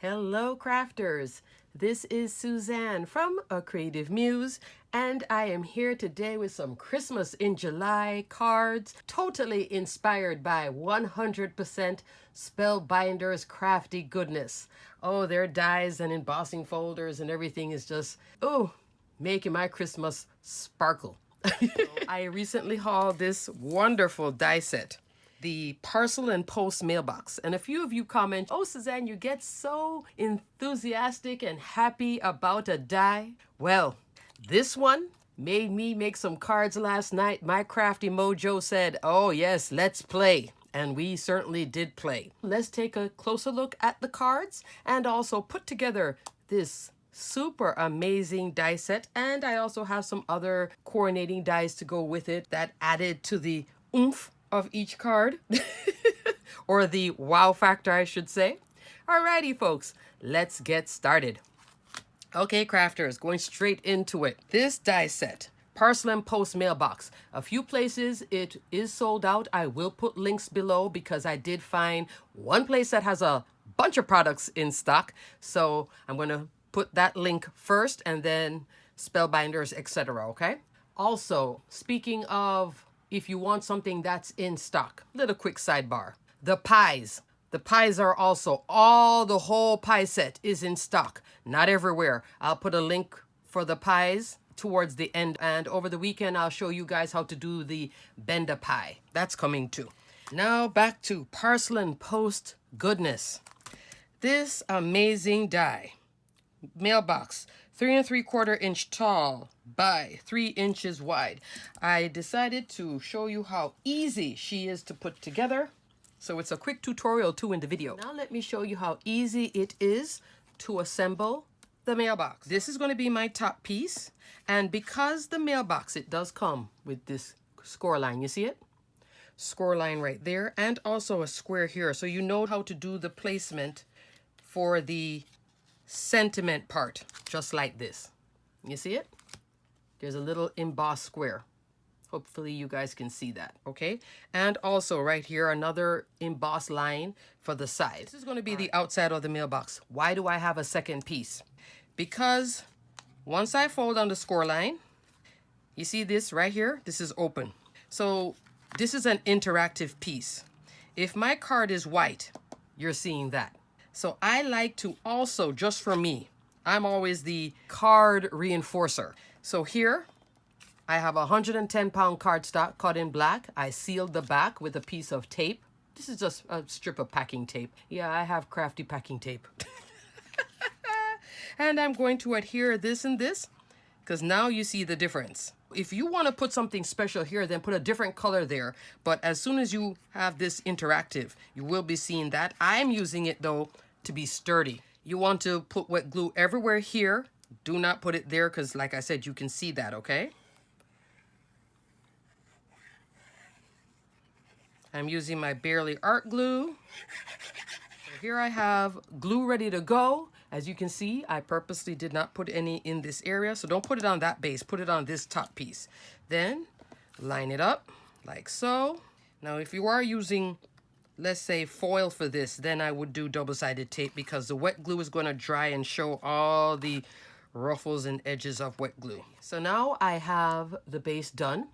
Hello, crafters. This is Suzanne from A Creative Muse, and I am here today with some Christmas in July cards, totally inspired by 100% Spellbinders crafty goodness. Oh, their dies and embossing folders and everything is just, making my Christmas sparkle. I recently hauled this wonderful die set, the parcel and post mailbox. And a few of you comment, "Oh, Suzanne, you get so enthusiastic and happy about a die." Well, this one made me make some cards last night. My crafty mojo said, "Oh yes, let's play." And we certainly did play. Let's take a closer look at the cards and also put together this super amazing die set. And I also have some other coordinating dies to go with it that added to the oomph of each card, or the wow factor, I should say. Alrighty, folks, let's get started. Okay, crafters, going straight into it. This die set, parcel and post mailbox. A few places it is sold out. I will put links below because I did find one place that has a bunch of products in stock. So I'm going to put that link first and then Spellbinders, etc. Okay. Also, speaking of, if you want something that's in stock, little quick sidebar. The pies. The pies are also, the whole pie set is in stock. Not everywhere. I'll put a link for the pies towards the end. And over the weekend, I'll show you guys how to do the benda pie. That's coming too. Now back to parcel and post goodness. This amazing die. Mailbox, 3 3/4 inch tall by 3 inches wide. I decided to show you how easy she is to put together. So it's a quick tutorial too in the video. Now let me show you how easy it is to assemble the mailbox. This is going to be my top piece. And because the mailbox, it does come with this score line. You see it? Score line right there. And also a square here. So you know how to do the placement for the sentiment part, just like this. You see it? There's a little embossed square. Hopefully you guys can see that, okay? And also right here, another embossed line for the side. This is going to be the outside of the mailbox. Why do I have a second piece? Because once I fold on the score line, you see this right here? This is open. So this is an interactive piece. If my card is white, you're seeing that. So I like to also, just for me, I'm always the card reinforcer. So here, I have a 110-pound cardstock cut in black. I sealed the back with a piece of tape. This is just a strip of packing tape. Yeah, I have crafty packing tape. And I'm going to adhere this and this, because now you see the difference. If you want to put something special here, then put a different color there. But as soon as you have this interactive, you will be seeing that. I'm using it, though, to be sturdy. You want to put wet glue everywhere here. Do not put it there because, like I said, you can see that, okay? I'm using my Barely Art glue. So here I have glue ready to go. As you can see, I purposely did not put any in this area. So don't put it on that base. Put it on this top piece. Then line it up like so. Now, if you are using, let's say, foil for this, then I would do double-sided tape because the wet glue is going to dry and show all the ruffles and edges of wet glue. So now I have the base done.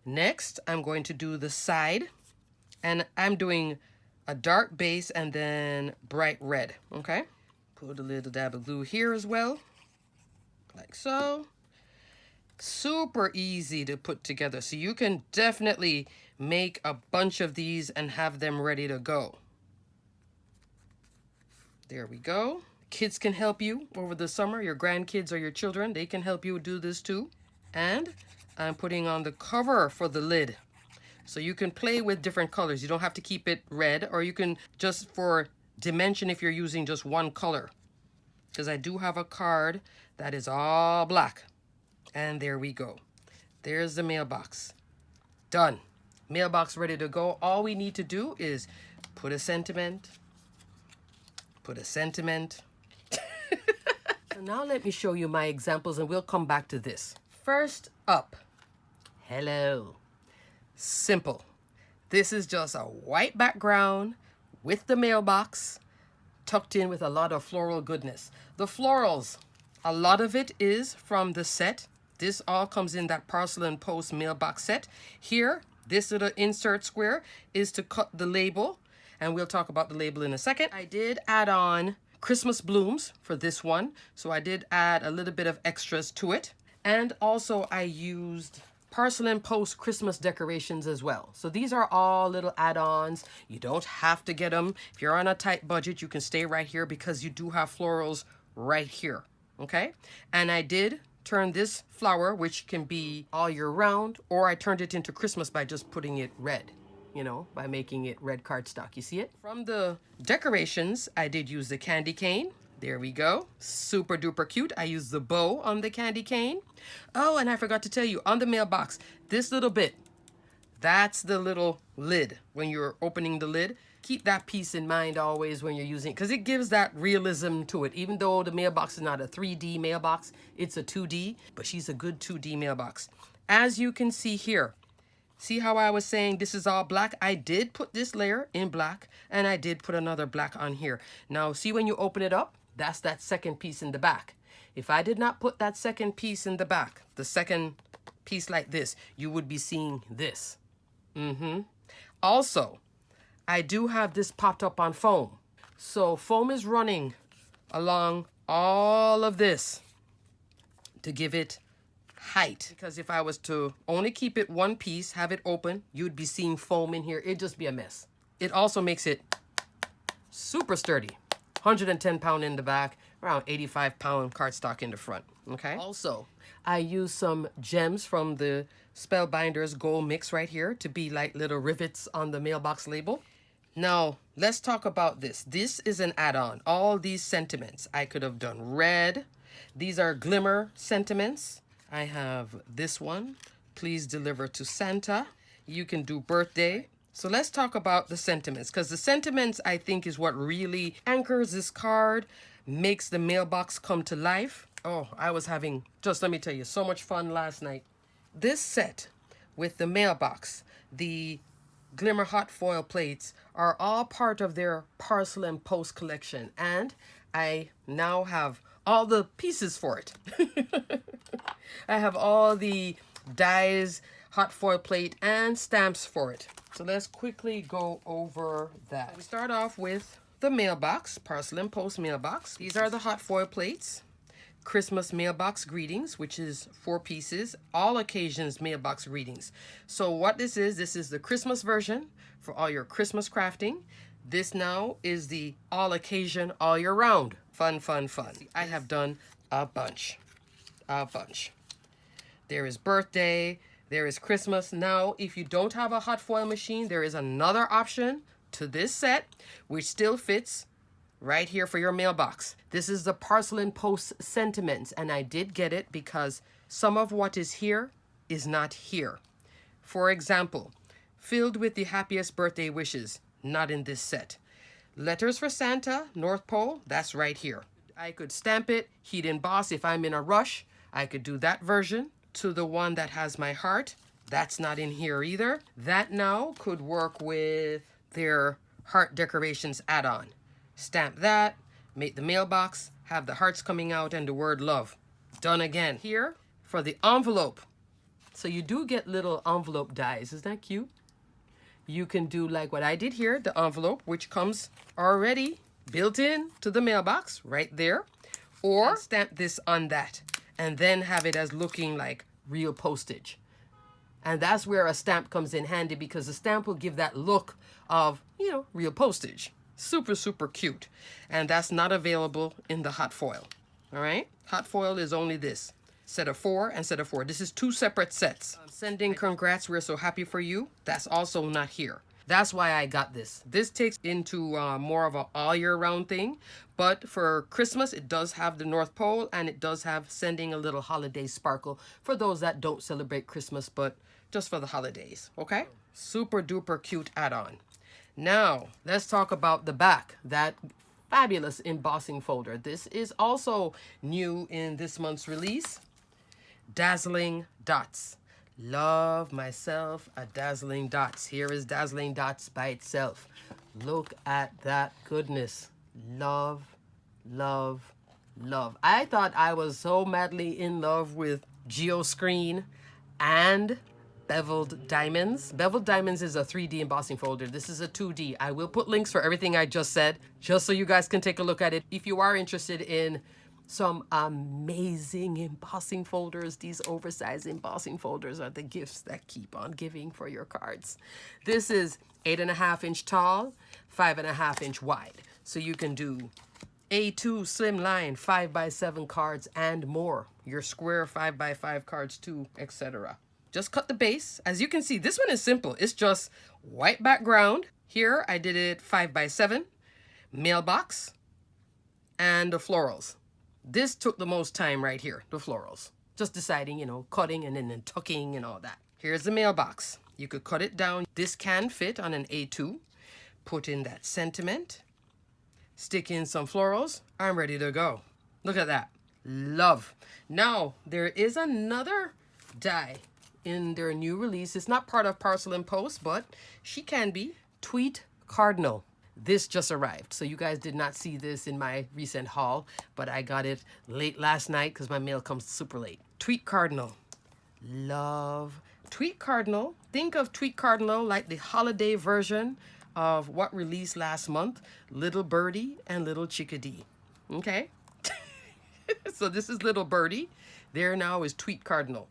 Next, I'm going to do the side. And I'm doing a dark base and then bright red, okay? Put a little dab of glue here as well, like so. Super easy to put together. So you can definitely make a bunch of these and have them ready to go. There we go. Kids can help you over the summer. Your grandkids or your children, they can help you do this too. And I'm putting on the cover for the lid. So you can play with different colors. You don't have to keep it red, or you can just for dimension if you're using just one color. Because I do have a card that is all black. And there we go. There's the mailbox. Done. Mailbox ready to go. All we need to do is put a sentiment. Put a sentiment. So now let me show you my examples and we'll come back to this. First up, hello. Simple. This is just a white background with the mailbox, tucked in with a lot of floral goodness. The florals, a lot of it is from the set. This all comes in that Parcel and Post mailbox set. Here, this little insert square is to cut the label, and we'll talk about the label in a second. I did add on Christmas blooms for this one, so I did add a little bit of extras to it. And also I used Parcel and Post Christmas decorations as well. So these are all little add-ons. You don't have to get them. If you're on a tight budget, you can stay right here because you do have florals right here, okay? And I did turn this flower, which can be all year round, or I turned it into Christmas by just putting it red, you know, by making it red cardstock. You see it? From the decorations, I did use the candy cane. There we go. Super duper cute. I used the bow on the candy cane. Oh, and I forgot to tell you, on the mailbox, this little bit, that's the little lid. When you're opening the lid, keep that piece in mind always when you're using it, because it gives that realism to it. Even though the mailbox is not a 3D mailbox, it's a 2D, but she's a good 2D mailbox. As you can see here, see how I was saying this is all black? I did put this layer in black, and I did put another black on here. Now, see when you open it up? That's that second piece in the back. If I did not put that second piece in the back, the second piece like this, you would be seeing this. Also, I do have this popped up on foam. So foam is running along all of this to give it height. Because if I was to only keep it one piece, have it open, you'd be seeing foam in here. It'd just be a mess. It also makes it super sturdy. 110 pound in the back, around 85 pound cardstock in the front, okay? Also, I used some gems from the Spellbinders Gold Mix right here to be like little rivets on the mailbox label. Now, let's talk about this. This is an add-on. All these sentiments, I could have done red. These are glimmer sentiments. I have this one, please deliver to Santa. You can do birthday. So let's talk about the sentiments, because the sentiments, I think, is what really anchors this card, makes the mailbox come to life. Oh, I was having, just let me tell you, so much fun last night. This set with the mailbox, the Glimmer hot foil plates are all part of their Parcel and Post collection, and I now have all the pieces for it. I have all the dies, hot foil plate, and stamps for it. So let's quickly go over that. We start off with the mailbox, Parcel and Post mailbox. These are the hot foil plates. Christmas mailbox greetings, which is 4 pieces, all occasions mailbox greetings. So what this is the Christmas version for all your Christmas crafting. This now is the all occasion, all year round. Fun, fun, fun. I have done a bunch. There is birthday, there is Christmas. Now, if you don't have a hot foil machine, there is another option to this set, which still fits right here for your mailbox. This is the Parcel and Post sentiments, and I did get it because some of what is here is not here. For example, filled with the happiest birthday wishes, not in this set. Letters for Santa, North Pole, that's right here. I could stamp it, heat emboss if I'm in a rush. I could do that version. To the one that has my heart, that's not in here either. That now could work with their heart decorations add-on. Stamp that, make the mailbox, have the hearts coming out and the word love. Done again. Here for the envelope. So you do get little envelope dies. Isn't that cute? You can do like what I did here, the envelope, which comes already built in to the mailbox right there. Or stamp this on that and then have it as looking like real postage. And that's where a stamp comes in handy, because the stamp will give that look of, you know, real postage. Super, super cute. And that's not available in the hot foil. All right? Hot foil is only this. Set of 4 and set of 4. This is 2 separate sets. Sending congrats, we're so happy for you. That's also not here. That's why I got this. This takes into more of an all year round thing. But for Christmas, it does have the North Pole, and it does have sending a little holiday sparkle for those that don't celebrate Christmas, but just for the holidays. Okay? Super duper cute add-on. Now, let's talk about the back, that fabulous embossing folder. This is also new in this month's release. Dazzling Dots. Love myself a Dazzling Dots. Here is Dazzling Dots by itself. Look at that goodness. Love, love, love. I thought I was so madly in love with Geoscreen and Beveled Diamonds. Beveled Diamonds is a 3D embossing folder. This is a 2D. I will put links for everything I just said, just so you guys can take a look at it. If you are interested in some amazing embossing folders, these oversized embossing folders are the gifts that keep on giving for your cards. This is 8.5-inch tall, 5.5-inch wide. So you can do A2 slimline 5x7 cards and more. Your square 5x5 cards too, etc. Just cut the base. As you can see, this one is simple. It's just white background. Here I did it 5x7, mailbox, and the florals. This took the most time right here, the florals. Just deciding, you know, cutting and then tucking and all that. Here's the mailbox. You could cut it down. This can fit on an A2. Put in that sentiment. Stick in some florals. I'm ready to go. Look at that. Love. Now, there is another die in their new release. It's not part of Parcel and Post, but she can be. Tweet Cardinal. This just arrived, so you guys did not see this in my recent haul, but I got it late last night because my mail comes super late. Tweet Cardinal. Love. Tweet Cardinal. Think of Tweet Cardinal like the holiday version of what released last month, Little Birdie and Little Chickadee. Okay? So this is Little Birdie. There now is Tweet Cardinal.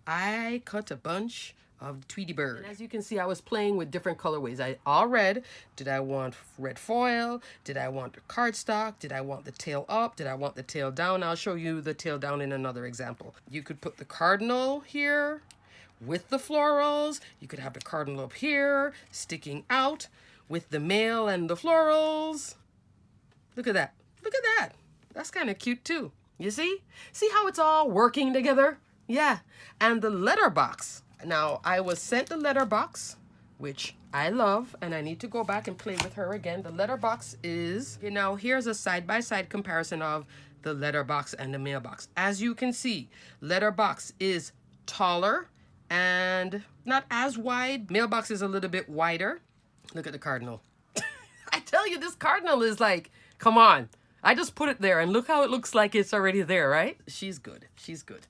I cut a bunch of Tweety Bird. And as you can see, I was playing with different colorways. I all red. Did I want red foil? Did I want the cardstock? Did I want the tail up? Did I want the tail down? I'll show you the tail down in another example. You could put the cardinal here with the florals. You could have the cardinal up here, sticking out with the mail and the florals. Look at that. Look at that. That's kind of cute too. You see? See how it's all working together? Yeah. And the letterbox. Now, I was sent the letterbox, which I love, and I need to go back and play with her again. The letterbox is, you know, here's a side-by-side comparison of the letterbox and the mailbox. As you can see, letterbox is taller and not as wide. Mailbox is a little bit wider. Look at the cardinal. I tell you, this cardinal is like, come on. I just put it there, and look how it looks like it's already there, right? She's good. She's good.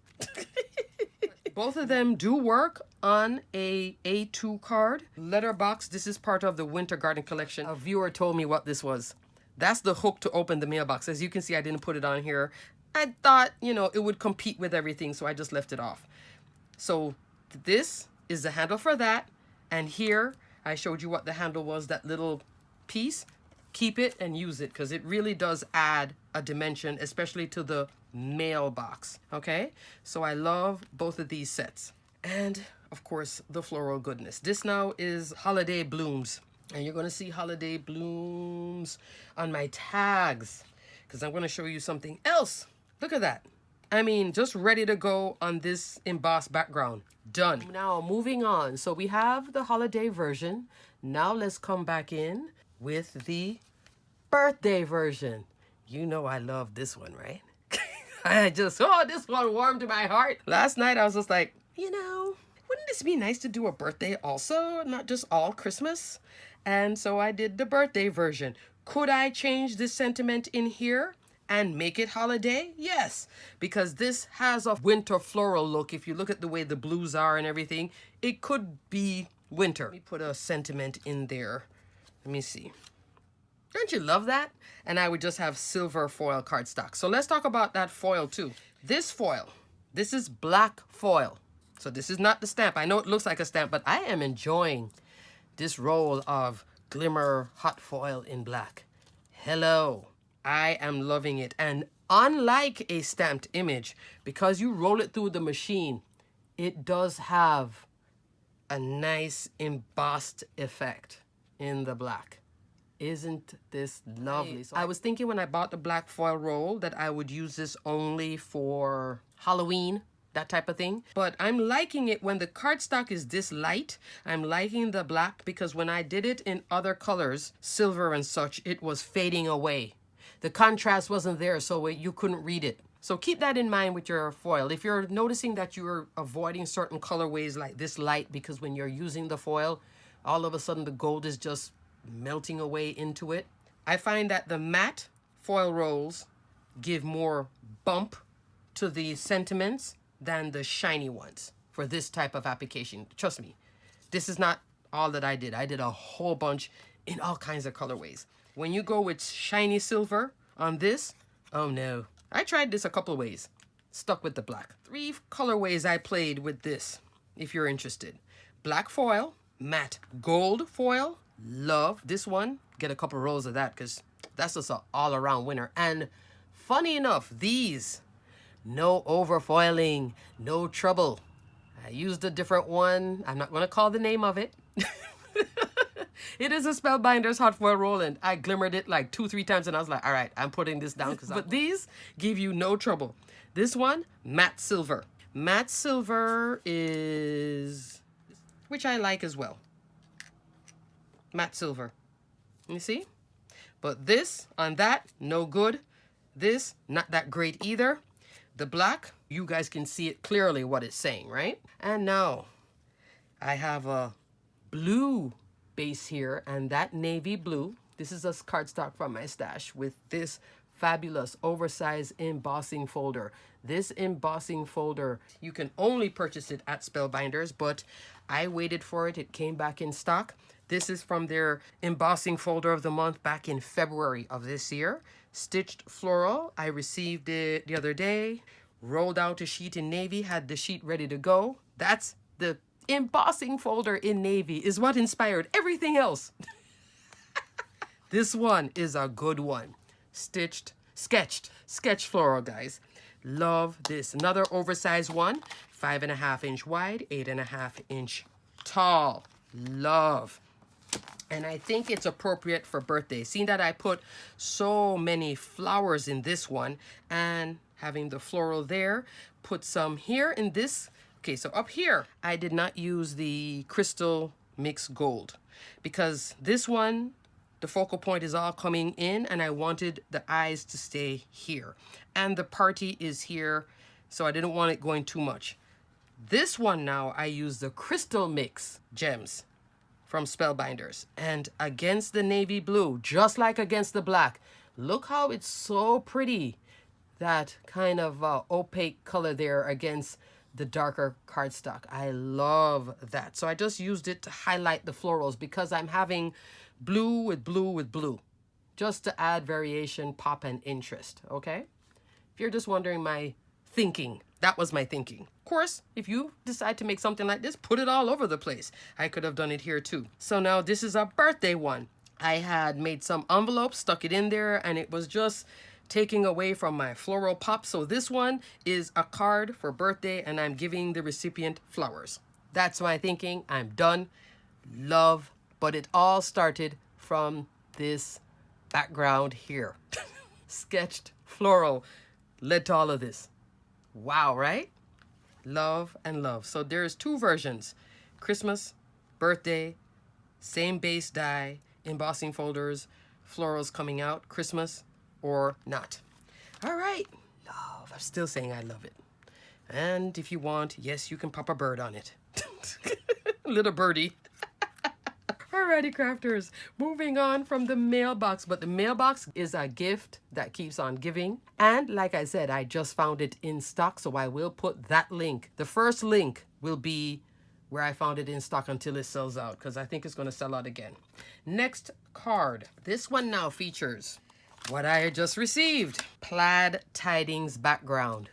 Both of them do work on a A2 card. Letterbox, this is part of the Winter Garden collection. A viewer told me what this was. That's the hook to open the mailbox. As you can see, I didn't put it on here. I thought, you know, it would compete with everything, so I just left it off. So this is the handle for that. And here, I showed you what the handle was, that little piece. Keep it and use it because it really does add a dimension, especially to the mailbox. Okay, so I love both of these sets. And of course, the floral goodness. This now is holiday blooms, and you're going to see holiday blooms on my tags because I'm going to show you something else. Look at that. I mean, just ready to go on this embossed background. Done. Now moving on. So we have the holiday version. Now let's come back in with the birthday version. You know I love this one, right? I just, oh, this one warmed my heart. Last night I was just like, you know, wouldn't this be nice to do a birthday also, not just all Christmas? And so I did the birthday version. Could I change this sentiment in here and make it holiday? Yes, because this has a winter floral look. If you look at the way the blues are and everything, it could be winter. Let me put a sentiment in there. Let me see. Don't you love that? And I would just have silver foil cardstock. So let's talk about that foil too. This foil, this is black foil. So this is not the stamp. I know it looks like a stamp, but I am enjoying this roll of glimmer hot foil in black. Hello. I am loving it. And unlike a stamped image, because you roll it through the machine, it does have a nice embossed effect in the black. Isn't this lovely? So I was thinking when I bought the black foil roll that I would use this only for Halloween, that type of thing. But I'm liking it when the cardstock is this light. I'm liking the black because when I did it in other colors, silver and such, it was fading away. The contrast wasn't there, so you couldn't read it. So keep that in mind with your foil. If you're noticing that you're avoiding certain colorways like this light because when you're using the foil, all of a sudden the gold is just melting away into it, I find that the matte foil rolls give more bump to the sentiments than the shiny ones for this type of application. Trust me, this is not all that I did. I did a whole bunch in all kinds of colorways. When you go with shiny silver on this, oh no. I tried this a couple ways. Stuck with the black. 3 colorways I played with this, if you're interested. Black foil, matte gold foil. Love this one. Get a couple rolls of that because that's just an all-around winner. And funny enough, these, no overfoiling, no trouble. I used a different one. I'm not going to call the name of it. It is a Spellbinders hot foil roll, and I glimmered it like 2-3 times, and I was like, all right, I'm putting this down. But these give you no trouble. This one, matte silver. Matte silver is, which I like as well. Matte silver. You see? But this on that, no good. This, not that great either. The black, you guys can see it clearly what it's saying, right? And now I have a blue base here, and that navy blue. This is a cardstock from my stash with this fabulous oversized embossing folder. This embossing folder, you can only purchase it at Spellbinders, but I waited for it. It came back in stock. This is from their embossing folder of the month back in February of this year. Stitched floral. I received it the other day. Rolled out a sheet in navy, had the sheet ready to go. That's the embossing folder in navy is what inspired everything else. This one is a good one. Sketched floral, guys. Love this. Another oversized one, 5.5 inch wide, 8.5 inch tall. Love. And I think it's appropriate for birthday. Seeing that I put so many flowers in this one and having the floral there, put some here in this. Okay, so up here, I did not use the crystal mixed gold because this one, the focal point is all coming in and I wanted the eyes to stay here. And the party is here, so I didn't want it going too much. This one now, I use the crystal mix gems from Spellbinders. And against the navy blue, just like against the black, look how it's so pretty. That kind of opaque color there against the darker cardstock. I love that. So I just used it to highlight the florals because I'm having blue with blue with blue, just to add variation, pop, and interest, okay? If you're just wondering my thinking, that was my thinking. Of course, if you decide to make something like this, put it all over the place. I could have done it here too. So now this is a birthday one. I had made some envelopes, stuck it in there, and it was just taking away from my floral pop. So this one is a card for birthday and I'm giving the recipient flowers. That's my thinking. I'm done. Love. But it all started from this background here. Sketched floral led to all of this. Wow, right? Love and love. So there's 2 versions. Christmas, birthday, same base die, embossing folders, florals coming out, Christmas, or not. All right. Love. I'm still saying I love it. And if you want, yes, you can pop a bird on it. Little birdie. Alrighty, crafters. Moving on from the mailbox. But the mailbox is a gift that keeps on giving. And like I said, I just found it in stock. So I will put that link. The first link will be where I found it in stock until it sells out. Because I think it's going to sell out again. Next card. This one now features what I just received. Plaid Tidings background.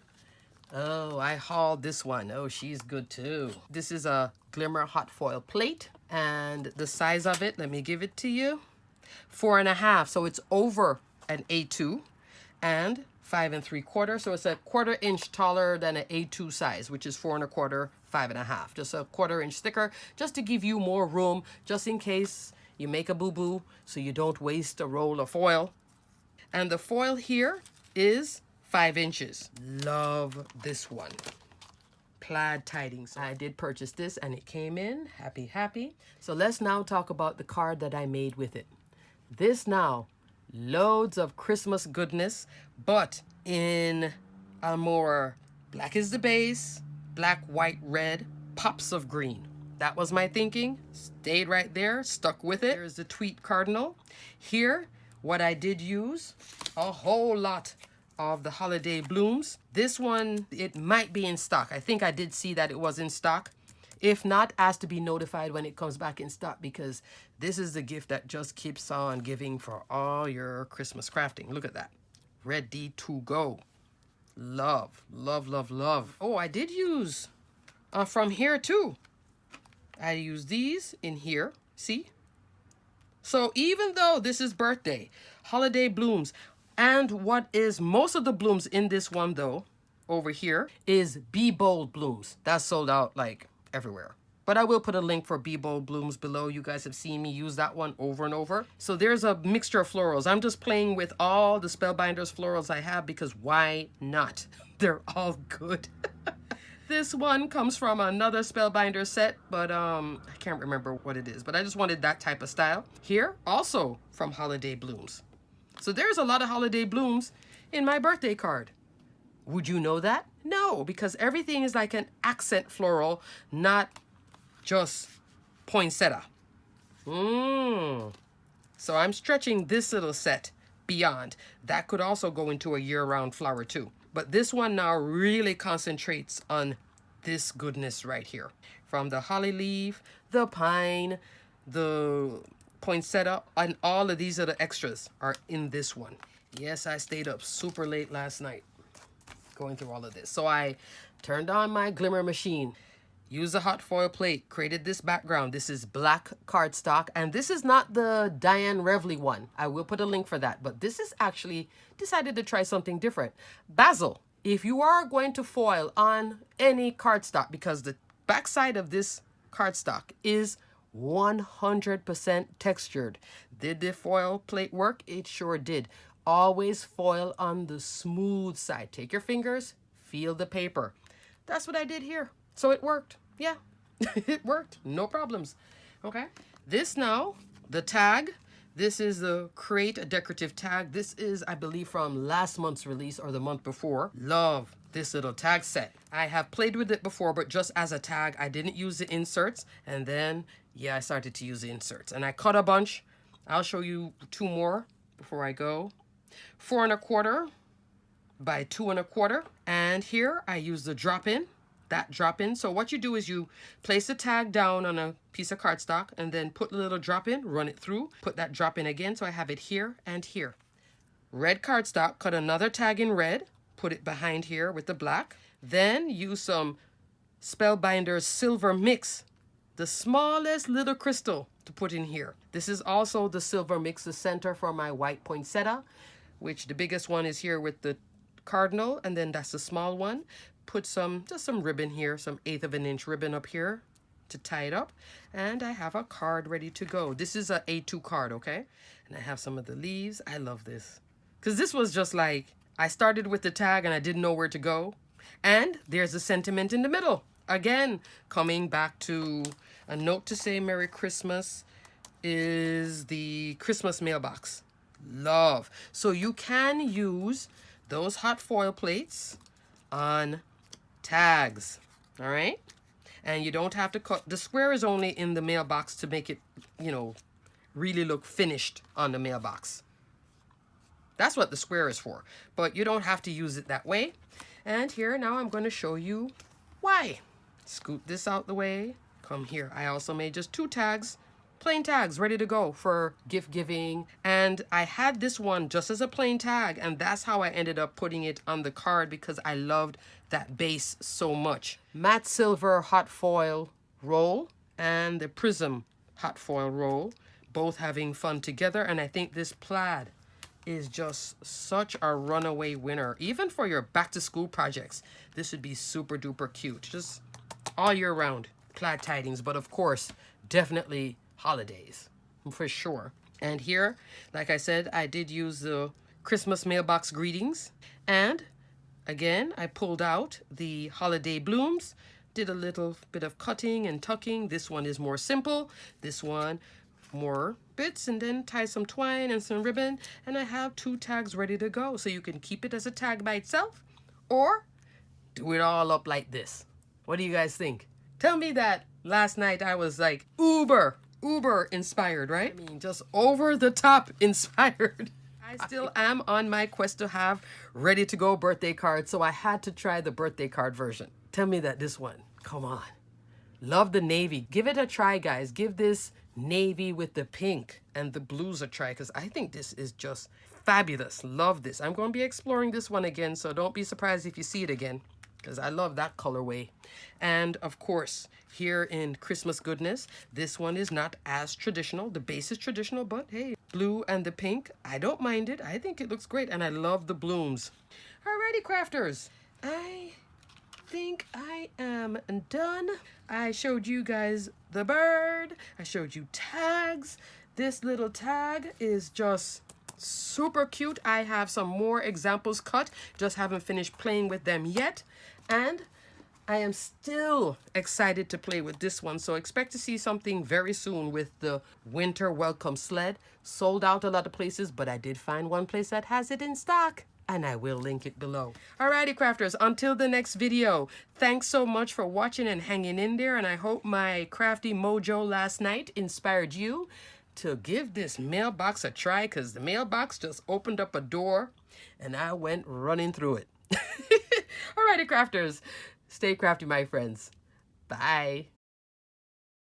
Oh, I hauled this one. Oh, she's good too. This is a glimmer hot foil plate. And the size of it, let me give it to you. 4.5. So it's over an A2 and 5 3/4. So it's a 1/4 inch taller than an A2 size, which is 4 1/4, 5.5. Just a 1/4 inch thicker, just to give you more room, just in case you make a boo-boo, so you don't waste a roll of foil. And the foil here is 5 inches. Love this one. Plaid Tidings. I did purchase this and it came in. Happy. So let's now talk about the card that I made with it. This now, loads of Christmas goodness, but in a more black is the base, black, white, red, pops of green. That was my thinking. Stayed right there, stuck with it. There's the tweet cardinal. Here what I did use, a whole lot of the holiday blooms. This one, it might be in stock. I think I did see that it was in stock. If not, ask to be notified when it comes back in stock, because this is the gift that just keeps on giving for all your Christmas crafting. Look at that. Ready to go. Love, love, love, love. Oh, I did use from here too. I use these in here. See? So even though this is birthday, holiday blooms, and what is most of the blooms in this one though, over here, is Be Bold blooms. That's sold out like everywhere. But I will put a link for Be Bold blooms below. You guys have seen me use that one over and over. So there's a mixture of florals. I'm just playing with all the Spellbinders florals I have because why not? They're all good. This one comes from another Spellbinder set, but I can't remember what it is. But I just wanted that type of style. Here, also from Holiday Blooms. So there's a lot of holiday blooms in my birthday card. Would you know that? No, because everything is like an accent floral, not just poinsettia. So I'm stretching this little set beyond. That could also go into a year-round flower too. But this one now really concentrates on this goodness right here. From the holly leaf, the pine, the poinsettia, and all of these other extras are in this one. Yes, I stayed up super late last night going through all of this. So I turned on my glimmer machine, used a hot foil plate, created this background. This is black cardstock, and this is not the Diane Revley one. I will put a link for that, but this is actually decided to try something different. Basil, if you are going to foil on any cardstock, because the backside of this cardstock is 100% textured. Did the foil plate work? It sure did. Always foil on the smooth side. Take your fingers, feel the paper. That's what I did here. So it worked. Yeah, it worked. No problems. Okay. This now, the tag. This is the Create a Decorative Tag. This is, I believe, from last month's release or the month before. Love this little tag set. I have played with it before, but just as a tag. I didn't use the inserts. And then, yeah, I started to use the inserts. And I cut a bunch. I'll show you two more before I go. 4 1/4 by 2 1/4. And here I use the drop-in. That drop-in. So what you do is you place the tag down on a piece of cardstock and then put the little drop-in, run it through, put that drop-in again. So I have it here and here. Red cardstock, cut another tag in red, put it behind here with the black. Then use some Spellbinders Silver Mix, the smallest little crystal, to put in here. This is also the Silver Mix, the center for my white poinsettia, which the biggest one is here with the cardinal, and then that's the small one. Put just some ribbon here, some 1/8 of an inch ribbon up here to tie it up. And I have a card ready to go. This is a A2 card, okay? And I have some of the leaves. I love this. Because this was just like, I started with the tag and I didn't know where to go. And there's a sentiment in the middle. Again, coming back to a note to say Merry Christmas is the Christmas mailbox. Love. So you can use those hot foil plates on tags, all right? And you don't have to cut. The square is only in the mailbox to make it, you know, really look finished on the mailbox. That's what the square is for. But you don't have to use it that way. And here now I'm going to show you why. Scoot this out the way. Come here. I also made just 2 tags, plain tags, ready to go for gift giving. And I had this one just as a plain tag, and that's how I ended up putting it on the card because I loved that base so much. Matte silver hot foil roll and the prism hot foil roll, both having fun together. And I think this plaid is just such a runaway winner. Even for your back to school projects, this would be super duper cute. Just all year round plaid tidings, but of course, definitely holidays for sure. And here, like I said, I did use the Christmas mailbox greetings, and again I pulled out the holiday blooms, did a little bit of cutting and tucking. This one is more simple, this one more bits, and then tie some twine and some ribbon, and I have 2 tags ready to go. So you can keep it as a tag by itself or do it all up like this. What do you guys think? Tell me that last night I was like uber uber inspired, right? I mean, just over the top inspired. I still am on my quest to have ready to go birthday cards, so I had to try the birthday card version. Tell me that this one, come on. Love the navy. Give it a try, guys. Give this navy with the pink and the blues a try, because I think this is just fabulous. Love this. I'm going to be exploring this one again, so don't be surprised if you see it again, because I love that colorway. And of course, here in Christmas goodness, this one is not as traditional. The base is traditional, but hey, blue and the pink, I don't mind it. I think it looks great, and I love the blooms. Alrighty, crafters. I think I am done. I showed you guys the bird. I showed you tags. This little tag is just super cute. I have some more examples cut, just haven't finished playing with them yet. And I am still excited to play with this one, so expect to see something very soon with the winter welcome sled. Sold out a lot of places, but I did find one place that has it in stock, and I will link it below. Alrighty, crafters, until the next video, thanks so much for watching and hanging in there, and I hope my crafty mojo last night inspired you to give this mailbox a try, because the mailbox just opened up a door and I went running through it. Alrighty, crafters, stay crafty, my friends. Bye.